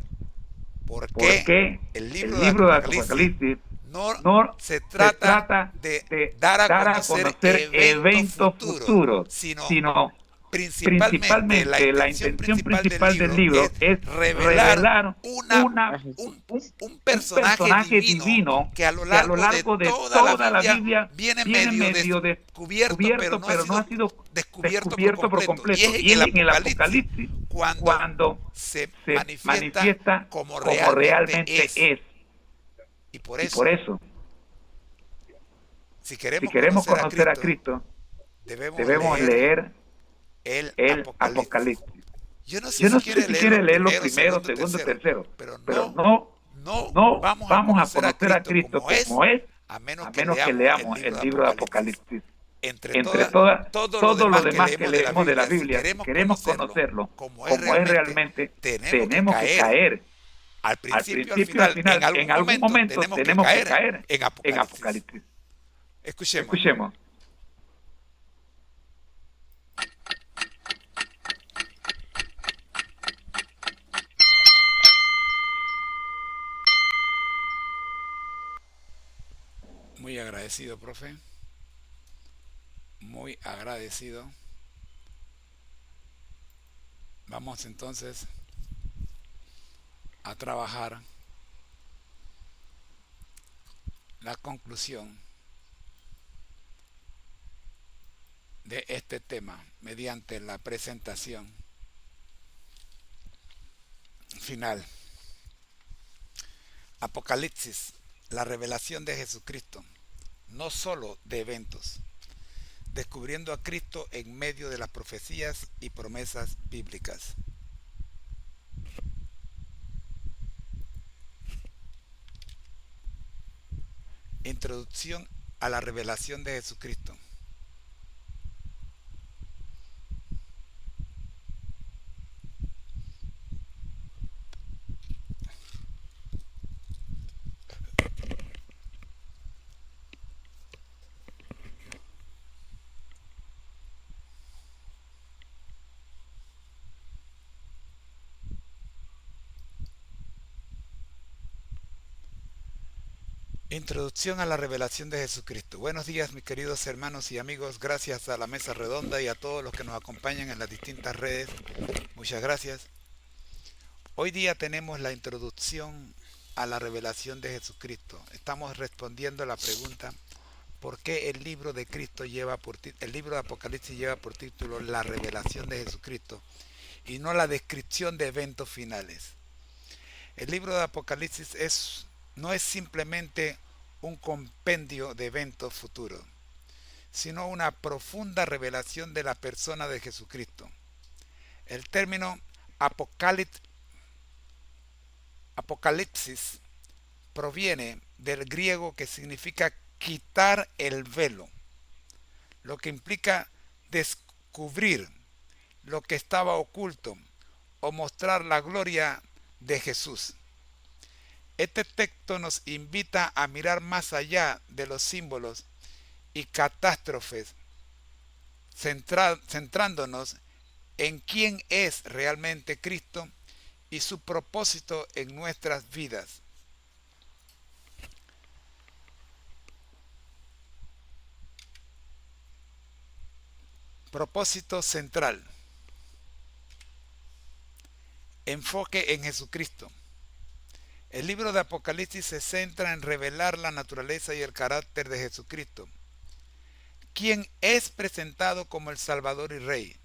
por qué el libro de Apocalipsis no se trata de dar a conocer eventos futuros, sino principalmente la intención principal del libro es revelar un personaje divino que a lo largo de toda la Biblia viene medio descubierto, pero no ha sido descubierto por completo. Y es en el Apocalipsis cuando se manifiesta como realmente es. Y por eso, si queremos conocer a Cristo, debemos leer el Apocalipsis. Yo no sé si quiere leerlo primero, segundo, tercero, pero no vamos a conocer a Cristo como es, a menos que leamos el libro de Apocalipsis. Entre todo lo demás que leemos de la Biblia, si queremos conocerlo como es realmente, tenemos que caer. Al principio, al final, en algún momento tenemos que caer en Apocalipsis. Escuchemos. Muy agradecido, profe. Muy agradecido. Vamos entonces a trabajar la conclusión de este tema mediante la presentación final. Apocalipsis, la revelación de Jesucristo, no solo de eventos, descubriendo a Cristo en medio de las profecías y promesas bíblicas. Introducción a la revelación de Jesucristo. Introducción a la revelación de Jesucristo. Buenos días, mis queridos hermanos y amigos. Gracias a la mesa redonda y a todos los que nos acompañan en las distintas redes. Muchas gracias. Hoy día tenemos la introducción a la revelación de Jesucristo. Estamos respondiendo a la pregunta: ¿por qué el libro de el libro de Apocalipsis lleva por título La revelación de Jesucristo y no la descripción de eventos finales? El libro de Apocalipsis no es simplemente un compendio de eventos futuros, sino una profunda revelación de la persona de Jesucristo. El término Apocalipsis proviene del griego que significa quitar el velo, lo que implica descubrir lo que estaba oculto o mostrar la gloria de Jesús. Este texto nos invita a mirar más allá de los símbolos y catástrofes, centrándonos en quién es realmente Cristo y su propósito en nuestras vidas. Propósito central. Enfoque en Jesucristo. El libro de Apocalipsis se centra en revelar la naturaleza y el carácter de Jesucristo, quien es presentado como el Salvador y Rey.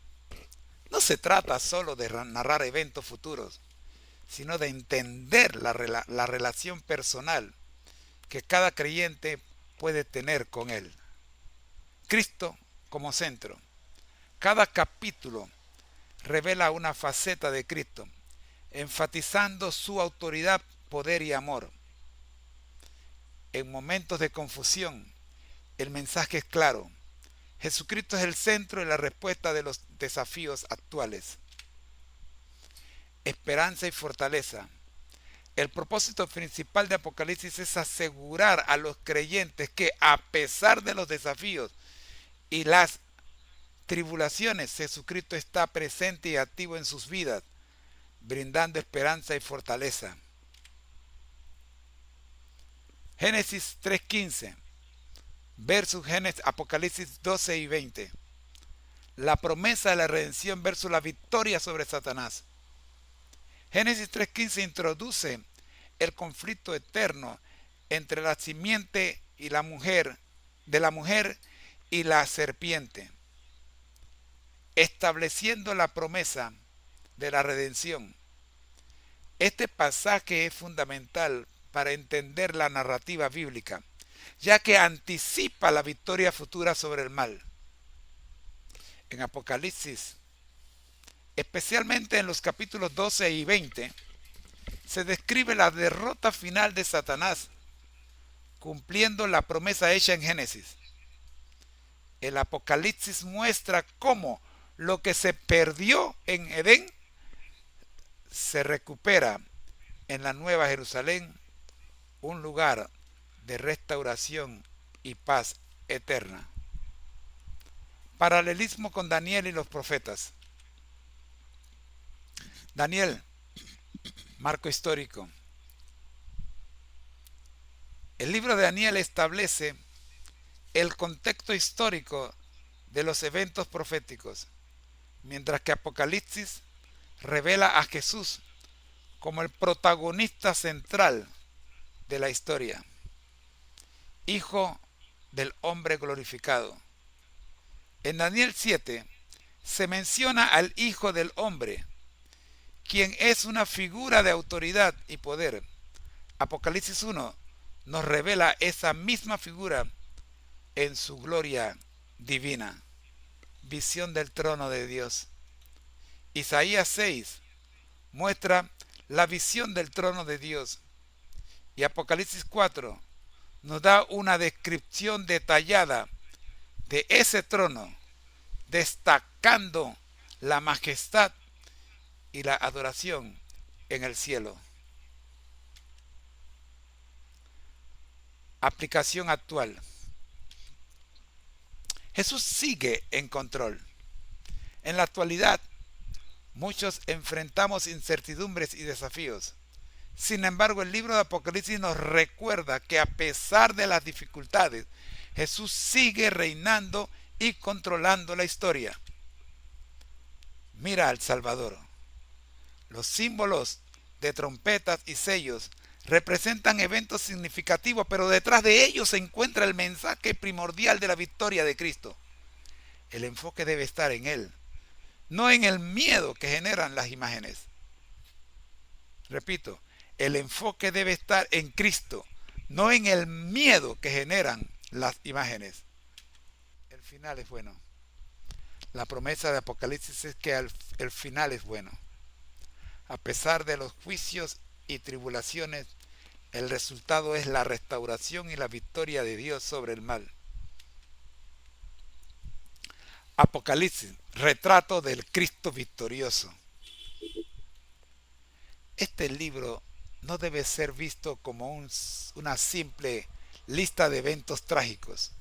No se trata solo de narrar eventos futuros, sino de entender la relación personal que cada creyente puede tener con Él. Cristo como centro. Cada capítulo revela una faceta de Cristo, enfatizando su autoridad, poder y amor. En momentos de confusión, el mensaje es claro. Jesucristo es el centro y la respuesta de los desafíos actuales. Esperanza y fortaleza. El propósito principal de Apocalipsis es asegurar a los creyentes que, a pesar de los desafíos y las tribulaciones, Jesucristo está presente y activo en sus vidas, brindando esperanza y fortaleza. Génesis 3:15 versus Apocalipsis 12 y 20. La promesa de la redención versus la victoria sobre Satanás. Génesis 3:15 introduce el conflicto eterno entre la simiente y la mujer y la serpiente, estableciendo la promesa de la redención. Este pasaje es fundamental para entender la narrativa bíblica, ya que anticipa la victoria futura sobre el mal. En Apocalipsis, especialmente en los capítulos 12 y 20, se describe la derrota final de Satanás, cumpliendo la promesa hecha en Génesis. El Apocalipsis muestra cómo lo que se perdió en Edén se recupera en la Nueva Jerusalén, un lugar de restauración y paz eterna. Paralelismo con Daniel y los profetas. Daniel, marco histórico. El libro de Daniel establece el contexto histórico de los eventos proféticos, mientras que Apocalipsis revela a Jesús como el protagonista central de la historia, Hijo del hombre glorificado. En Daniel 7 se menciona al Hijo del hombre, quien es una figura de autoridad y poder. Apocalipsis 1 nos revela esa misma figura en su gloria divina. Visión del trono de Dios. Isaías 6 muestra la visión del trono de Dios. Y Apocalipsis 4 nos da una descripción detallada de ese trono, destacando la majestad y la adoración en el cielo. Aplicación actual. Jesús sigue en control. En la actualidad, muchos enfrentamos incertidumbres y desafíos. Sin embargo, el libro de Apocalipsis nos recuerda que a pesar de las dificultades, Jesús sigue reinando y controlando la historia. Mira al Salvador. Los símbolos de trompetas y sellos representan eventos significativos, pero detrás de ellos se encuentra el mensaje primordial de la victoria de Cristo. El enfoque debe estar en Él, no en el miedo que generan las imágenes. Repito, el enfoque debe estar en Cristo, no en el miedo que generan las imágenes. El final es bueno. La promesa de Apocalipsis es que el final es bueno. A pesar de los juicios y tribulaciones, el resultado es la restauración y la victoria de Dios sobre el mal. Apocalipsis, retrato del Cristo victorioso. Este libro no debe ser visto como una simple lista de eventos trágicos,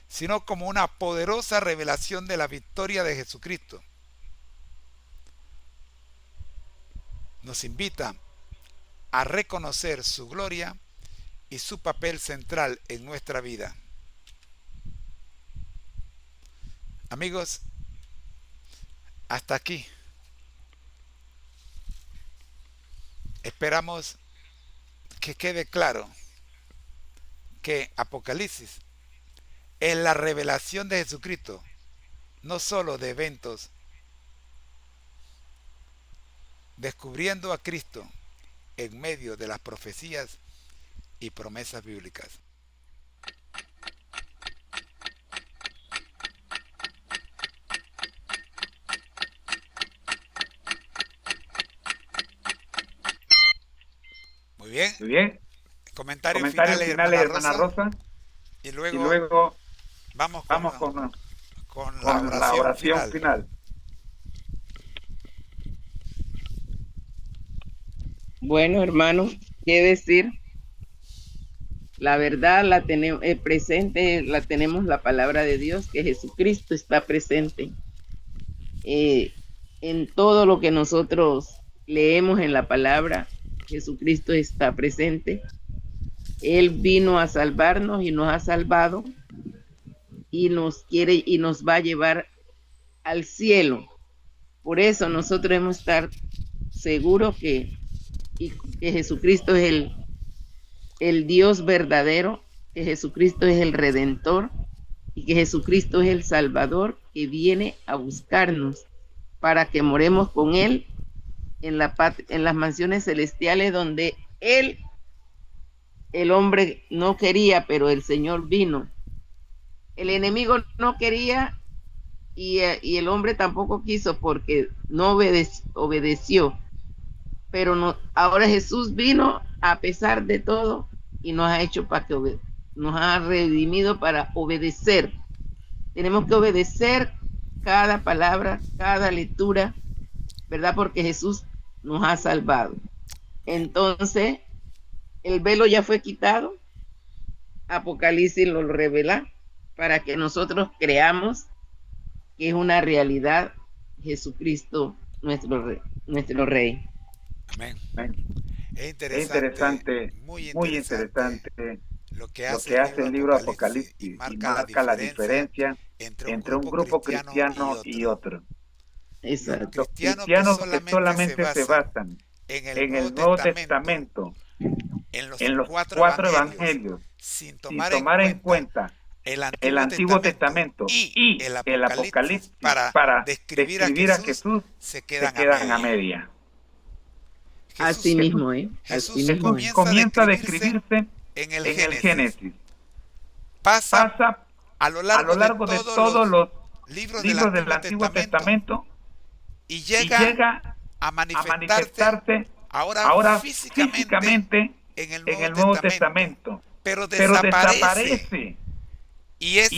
sino como una poderosa revelación de la victoria de Jesucristo. Nos invita a reconocer su gloria y su papel central en nuestra vida. Amigos, hasta aquí. Esperamos que quede claro que Apocalipsis es la revelación de Jesucristo, no solo de eventos, descubriendo a Cristo en medio de las profecías y promesas bíblicas. Muy bien. Muy bien. Comentarios finales, hermana Rosa. Y luego vamos con la oración final. Bueno, hermano, ¿qué decir? La verdad la tenemos presente, tenemos la palabra de Dios, que Jesucristo está presente en todo lo que nosotros leemos en la palabra. Jesucristo está presente. Él vino a salvarnos y nos ha salvado y nos quiere y nos va a llevar al cielo. Por eso nosotros debemos estar seguros que Jesucristo es el Dios verdadero, que Jesucristo es el Redentor y que Jesucristo es el Salvador que viene a buscarnos para que moremos con Él en las mansiones celestiales donde Él, el hombre no quería, pero el Señor vino. El enemigo no quería y el hombre tampoco quiso porque no obedeció. Pero no, ahora Jesús vino a pesar de todo y nos ha hecho nos ha redimido para obedecer. Tenemos que obedecer cada palabra, cada lectura, ¿verdad? Porque Jesús nos ha salvado. Entonces, el velo ya fue quitado. Apocalipsis lo revela para que nosotros creamos que es una realidad Jesucristo, nuestro Rey. Amén. Es interesante, muy interesante lo que hace el libro Apocalipsis y marca la diferencia entre un grupo cristiano y otro. Exacto. Los cristianos que solamente se basan en el Nuevo Testamento, en los cuatro evangelios, sin tomar en cuenta el Antiguo Testamento y el Apocalipsis para describir a Jesús, se quedan a media. Así mismo, ¿eh? Jesús comienza a describirse en el Génesis. Pasa a lo largo de todos los libros del Antiguo Testamento y llega a manifestarse ahora físicamente en el Nuevo Testamento. Pero desaparece y es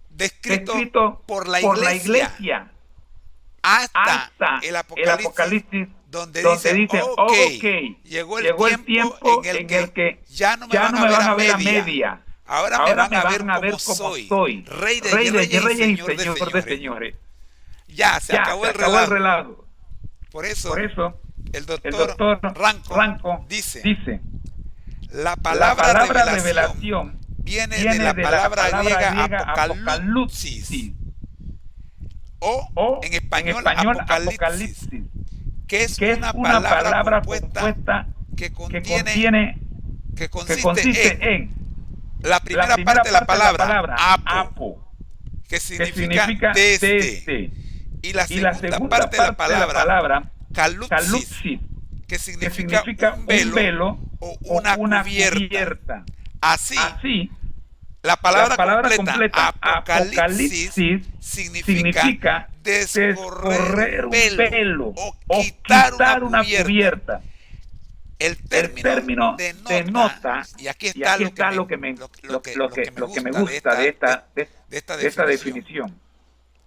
descrito por la iglesia hasta el Apocalipsis, donde dice, ok, llegó el tiempo en el que ya no me van a ver a media. Ahora me van a ver como soy, Rey de reyes y Señor de señores. Ya, se acabó el relajo. Por eso el doctor Ranco dice, la palabra revelación viene de la palabra griega apocalipsis, o en español apocalipsis, que es una palabra compuesta que consiste en la primera parte de la palabra apo, que significa desde, y la segunda parte de la palabra calupsis, que significa un velo o una cubierta. Así, la palabra completa apocalipsis significa descorrer un velo o quitar una cubierta. El término denota, y aquí está lo que me gusta de esta definición.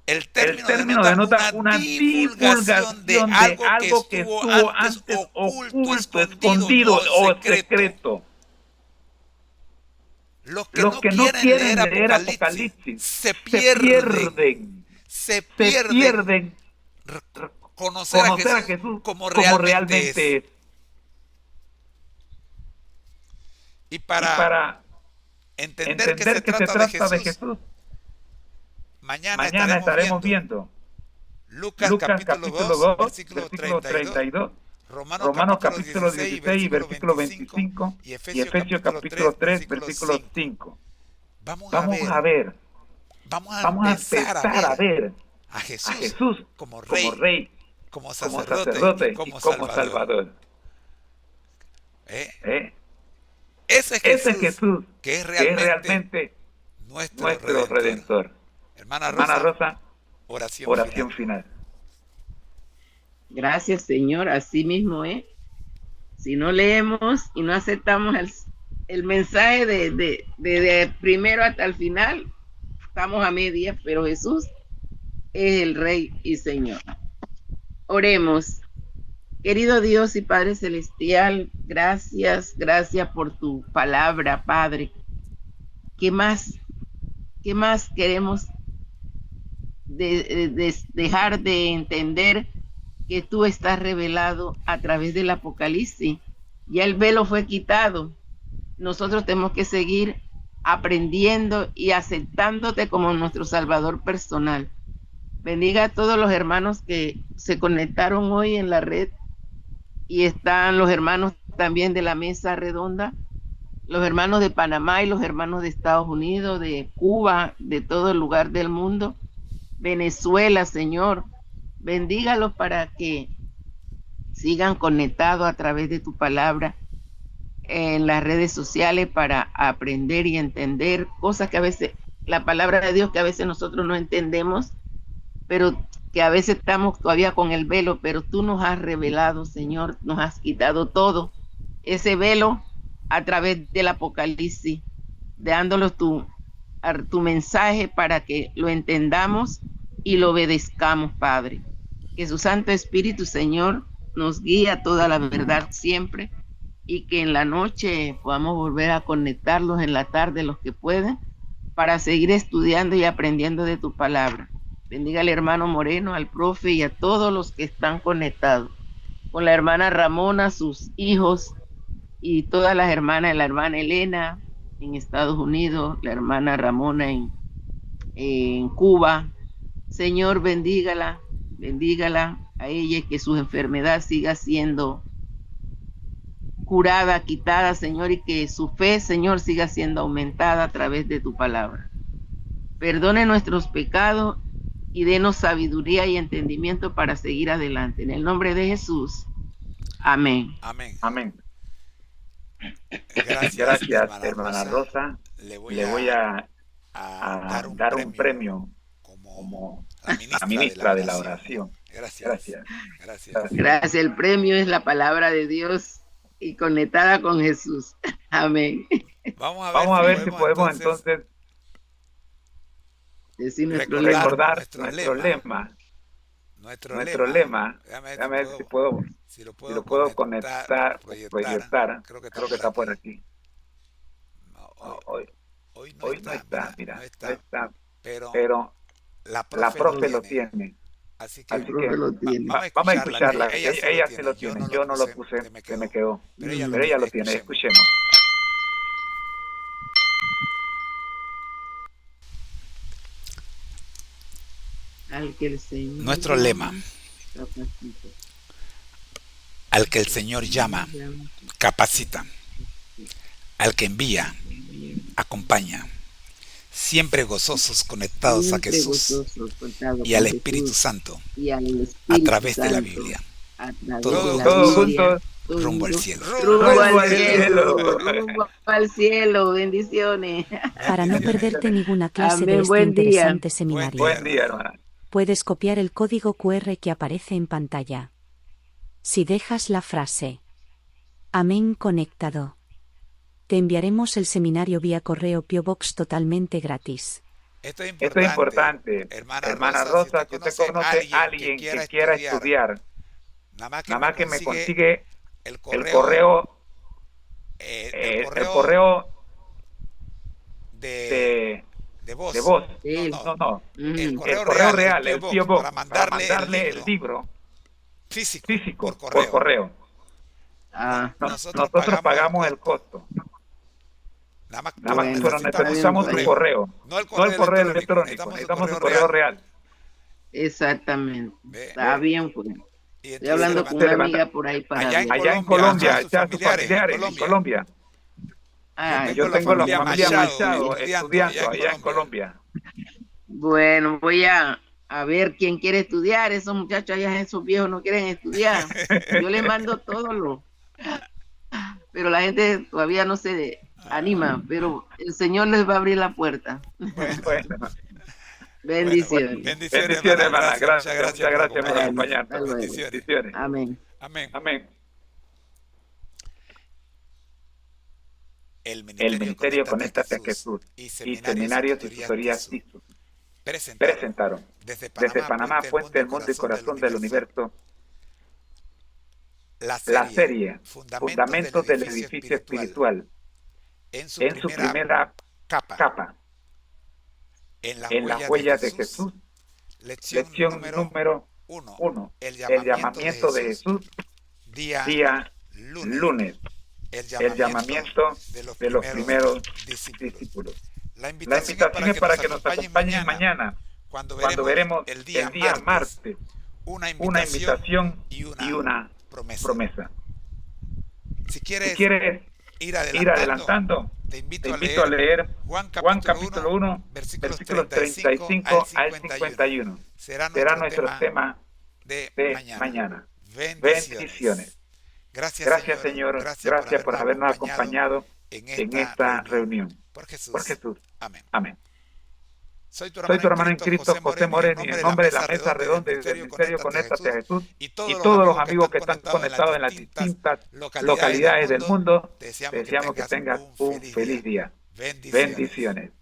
El término denota una divulgación de algo que estuvo antes oculto, escondido o secreto. Los que no quieren leer Apocalipsis se pierden conocer a Jesús como realmente es. Y para entender que se trata de Jesús, mañana estaremos viendo Lucas capítulo 2, versículo 32, Romanos capítulo 16, versículo 25 y Efesios capítulo 3, versículo 5. Vamos a empezar a ver a Jesús como Rey, como sacerdote y como Salvador. Ese Jesús que es realmente nuestro Redentor. Hermana Rosa, oración final. Gracias, Señor. Así mismo, si no leemos y no aceptamos el mensaje de primero hasta el final, estamos a medias, pero Jesús es el Rey y Señor. Oremos. Querido Dios y Padre Celestial, gracias por tu palabra, Padre. ¿Qué más queremos dejar de entender que tú estás revelado a través del Apocalipsis? Ya el velo fue quitado. Nosotros tenemos que seguir aprendiendo y aceptándote como nuestro Salvador personal. Bendiga a todos los hermanos que se conectaron hoy en la red, y están los hermanos también de la mesa redonda, los hermanos de Panamá y los hermanos de Estados Unidos, de Cuba, de todo el lugar del mundo, Venezuela, Señor. Bendígalos para que sigan conectados a través de tu palabra en las redes sociales para aprender y entender cosas que a veces, la palabra de Dios que a veces nosotros no entendemos, pero que a veces estamos todavía con el velo, pero tú nos has revelado, Señor, nos has quitado todo ese velo a través del Apocalipsis, dándonos tu mensaje para que lo entendamos y lo obedezcamos, Padre. Que su Santo Espíritu, Señor, nos guíe a toda la verdad siempre, y que en la noche podamos volver a conectarlos, en la tarde los que pueden, para seguir estudiando y aprendiendo de tu palabra. Bendiga al hermano Moreno, al profe y a todos los que están conectados. Con la hermana Ramona, sus hijos y todas las hermanas, la hermana Elena en Estados Unidos, la hermana Ramona en Cuba, Señor, bendígala a ella y que su enfermedad siga siendo curada, quitada, Señor, y que su fe, Señor, siga siendo aumentada a través de tu palabra. Perdone nuestros pecados y denos sabiduría y entendimiento para seguir adelante. En el nombre de Jesús. Amén. Amén. Amén. Gracias, hermana Rosa. Le voy a dar un premio como la ministra de la oración. Gracias. El premio es la palabra de Dios y conectada con Jesús. Amén. Vamos a ver si podemos entonces decir recordar nuestro lema. Nuestro lema. Déjame ver si lo puedo conectar, proyectar. Creo que está por aquí. Hoy no está, mira, no está. Pero la profe lo tiene. Así que vamos a escucharla. Ella sí lo tiene. Yo no lo puse, se me quedó. Pero ella lo tiene. Escuchemos. Nuestro lema: al que el Señor llama, capacita; al que envía, acompaña. Siempre gozosos, conectados a Jesús y al Espíritu Santo a través de la Biblia. Todos juntos, rumbo al cielo. Rumbo al cielo. Bendiciones. Para no perderte ninguna clase de este interesante seminario, buen día, hermana. Puedes copiar el código QR que aparece en pantalla. Si dejas la frase Amén conectado, te enviaremos el seminario vía correo P.O. Box totalmente gratis. Esto es importante. Hermana Rosa, si usted conoce a alguien que quiera estudiar, nada más que me consigue el correo de voz. No. El correo real, el P.O. Box, para mandarle el libro físico por correo. Nosotros pagamos el costo. Nada más pero necesitamos el correo. No el correo electrónico, necesitamos el correo real. Exactamente. Está bien, pues. Estoy hablando con una amiga por ahí para allá en Colombia, allá sus familiares en Colombia. Yo tengo la familia Machado estudiando allá en Colombia. Bueno, voy a ver quién quiere estudiar. Esos muchachos allá, esos viejos no quieren estudiar. Yo les mando todo pero la gente todavía no se anima, pero el Señor les va a abrir la puerta. Bueno. Bendiciones. Bendiciones, hermana. Gracias por acompañarnos. Bendiciones. Amén. El Ministerio Conéctate a Jesús y Seminarios y Tutorías ISU presentaron desde Panamá, Puente del Mundo y Corazón del Universo, la serie Fundamentos del Edificio Espiritual en su primera capa. En las huellas de Jesús, lección número 1, el llamamiento de Jesús, día lunes, el llamamiento de los primeros discípulos. La invitación es para que nos acompañen mañana, cuando veremos el día martes, una invitación y una promesa. Si quieres ir adelantando, te invito a leer Juan capítulo 1, versículos 35 al 51. Será nuestro tema de mañana. Bendiciones. Gracias, Señor. Gracias por habernos acompañado en esta reunión. Por Jesús. Amén. Soy tu hermano en Cristo, José Moreno, y en nombre de la mesa redonda del Ministerio Conéctate a Jesús y todos los amigos que están conectados en las distintas localidades del mundo, deseamos que tengas un feliz día. Bendiciones.